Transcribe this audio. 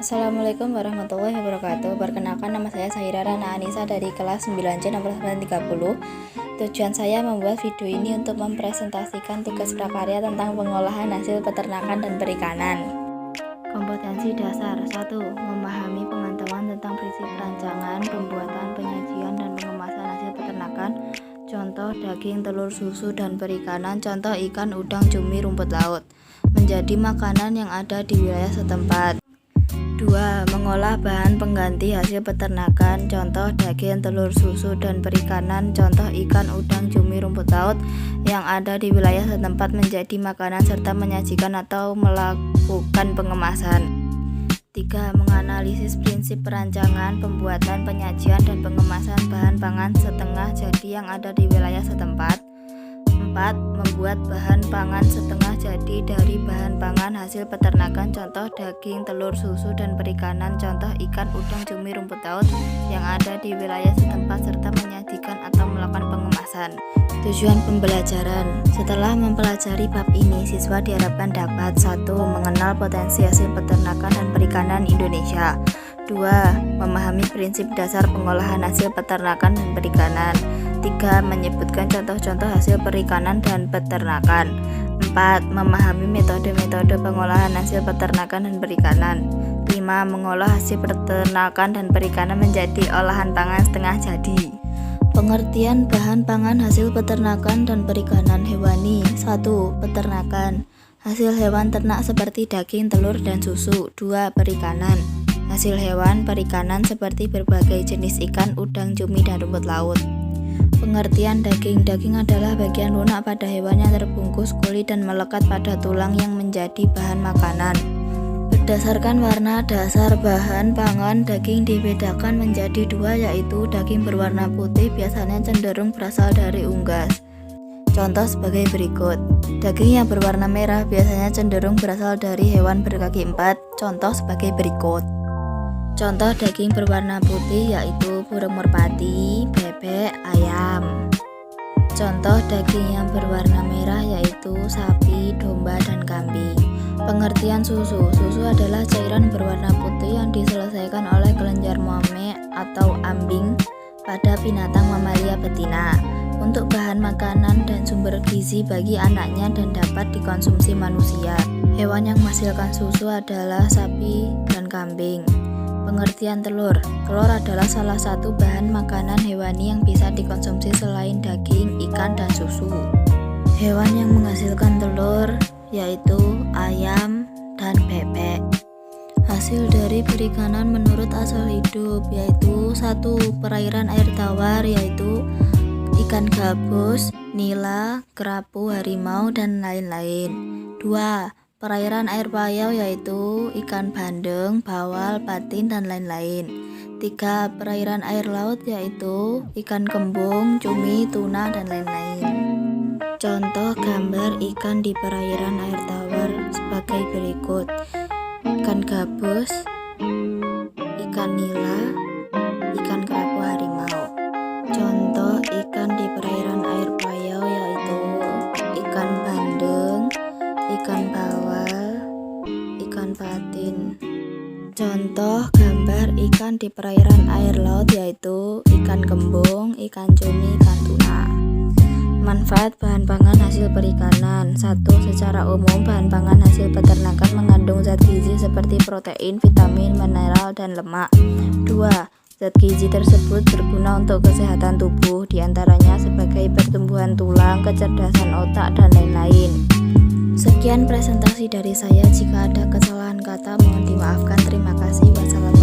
Assalamualaikum warahmatullahi wabarakatuh. Perkenalkan, nama saya Zahira Rana Anissa dari kelas 9C nomor 930. Tujuan saya membuat video ini untuk mempresentasikan tugas prakarya tentang pengolahan hasil peternakan dan perikanan. Kompetensi dasar 1. Memahami pengetahuan tentang prinsip perancangan, pembuatan, penyajian, dan pengemasan hasil peternakan. Contoh daging, telur, susu, dan perikanan. Contoh ikan, udang, cumi, rumput laut menjadi makanan yang ada di wilayah setempat. 2. Mengolah bahan pengganti hasil peternakan. Contoh daging, telur, susu, dan perikanan. Contoh ikan, udang, cumi, rumput laut yang ada di wilayah setempat menjadi makanan serta menyajikan atau melakukan pengemasan. 3. Menganalisis prinsip perancangan, pembuatan, penyajian, dan pengemasan bahan pangan setengah jadi yang ada di wilayah setempat. 4. Membuat bahan pangan setengah jadi dari bahan pangan hasil peternakan. Contoh daging, telur, susu, dan perikanan. Contoh ikan, udang, cumi, rumput laut yang ada di wilayah setempat serta menyajikan atau melakukan pengemasan. Tujuan pembelajaran. Setelah mempelajari bab ini, siswa diharapkan dapat 1. Mengenal potensi hasil peternakan dan perikanan Indonesia. 2. Memahami prinsip dasar pengolahan hasil peternakan dan perikanan. 3. Menyebutkan contoh-contoh hasil perikanan dan peternakan. 4. Memahami metode-metode pengolahan hasil peternakan dan perikanan. 5. Mengolah hasil peternakan dan perikanan menjadi olahan pangan setengah jadi. Pengertian bahan pangan hasil peternakan dan perikanan hewani. 1. Peternakan. Hasil hewan ternak seperti daging, telur, dan susu. 2. Perikanan. Hasil hewan perikanan seperti berbagai jenis ikan, udang, cumi, dan rumput laut. Pengertian daging. Daging adalah bagian lunak pada hewan yang terbungkus kulit dan melekat pada tulang yang menjadi bahan makanan. Berdasarkan warna dasar bahan pangan, daging dibedakan menjadi 2, yaitu daging berwarna putih biasanya cenderung berasal dari unggas. Contoh sebagai berikut. Daging yang berwarna merah biasanya cenderung berasal dari hewan berkaki 4. Contoh sebagai berikut. Contoh daging berwarna putih yaitu burung merpati, bebek, ayam. Contoh daging yang berwarna merah yaitu sapi, domba, dan kambing. Pengertian susu. Susu adalah cairan berwarna putih yang diselesaikan oleh kelenjar mame atau ambing pada binatang mamalia betina untuk bahan makanan dan sumber gizi bagi anaknya dan dapat dikonsumsi manusia. Hewan yang menghasilkan susu adalah sapi dan kambing. Pengertian telur. Telur adalah salah satu bahan makanan hewani yang bisa dikonsumsi selain daging, ikan, dan susu. Hewan yang menghasilkan telur yaitu ayam dan bebek. Hasil dari perikanan menurut asal hidup yaitu 1. Perairan air tawar yaitu ikan gabus, nila, kerapu, harimau, dan lain-lain. 2. Perairan air payau yaitu ikan bandeng, bawal, patin, dan lain-lain. 3. Perairan air laut yaitu ikan kembung, cumi, tuna, dan lain-lain. Contoh gambar ikan di perairan air tawar sebagai berikut. Ikan gabus, ikan nila, ikan kerapu, harimau. Contoh ikan di perairan air payau yaitu ikan bandeng, ikan bawal, ikan patin. Contoh gambar ikan di perairan air laut yaitu ikan kembung, ikan cumi, ikan tuna. Manfaat bahan pangan hasil perikanan. 1. Secara umum bahan pangan hasil peternakan mengandung zat gizi seperti protein, vitamin, mineral, dan lemak. 2. Zat gizi tersebut berguna untuk kesehatan tubuh, diantaranya sebagai pertumbuhan tulang, kecerdasan otak, dan lain-lain. Sekian presentasi dari saya. Jika ada kesalahan kata mohon dimaafkan. Terima kasih. Wassalamualaikum.